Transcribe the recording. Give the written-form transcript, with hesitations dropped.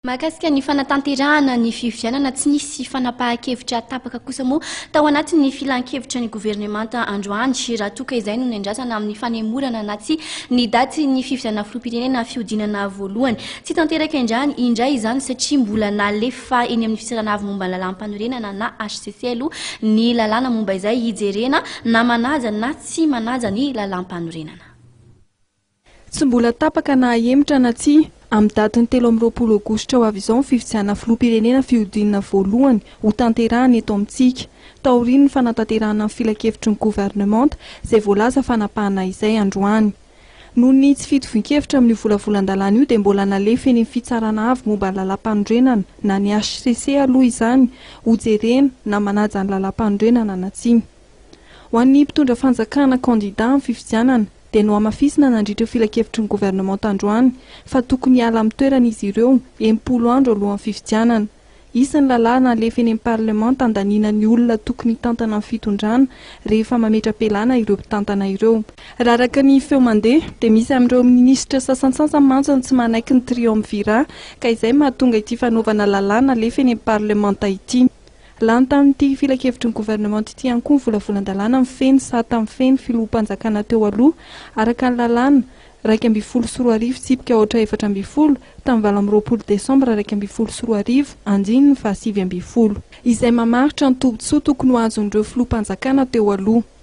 Mahakasika ny fanatanterahana ny fifidianana tsy nisy fanapahan-kevitra tapaka kosa moa tao anatin'ny filan-kevitra ny governemanta androany raha toka izay no nandrasana amin'ny fanemorana na tsy ny daty ny fifidianana filoham-pirenena fiodinana voalohany tsy tanteraka indray izany satria mbola nalefa eny amin'ny fitsarana avy momba lalam-panorenana na HCCL ny lalàna momba izay hijerena na manaja na tsy manaja ny lalam-panorenana. Tsy mbola tapaka na emitra na tsy amin'ny datiny 13 aogositra ho avy izao ny fifidianana filoham-pirenena fiodinana voalohany ho tanterahana eto amintsika. Taoriany ny fanatanterahana amin'ny filan-kevitry ny Gouvernemanta izay voalaza fanapahana izay androany. Noho ny tsy fitovin-kevitra amin'ny volavolan-dalàna io dia mbola nalefa eny amin'ny fitsarana avy momba lalam-panorenana na ny HCC aloha izany ho jerena na manaja ny lalam-panorenana na tsy. Ho an'ny mpitondra fanjakana kandida amin'ny fifidianana dia no amafisina nandritra filan-kevitry ny Gouvernemanta androany fa tokony hiala amin'ny toerana izy ireo 80 andro alohan'ny fifidianana. Isan'ny lalàna nalefa eny amin'ny parlemanta andaniana ny olona tokony tantana amin'ny fitondrana rehefa mametra-pialana ireo mpitantana ireo. Raha araka ny feo mandeha dia misy amin'ireo minisitra sasantsasany mantsy tsy manaiky ny triomvirat ka izay mahatonga ity fanaovana lalàna nalefa eny amin'ny parlemanta ity. Lany tamin'ity filan-kevitry ny Gouvernemanta ity ihany koa ny volavolan-dalàna mifeny sata mifeny filoham-panjakana teo aloha araka ny lalàna 224 tsipika ohatra 4 tamin'ny 20 Desambra 2024 andiny ny 7 izay mamaritra ny tombotsoa tokony ho azon'ireo filoham-panjakana teo aloha.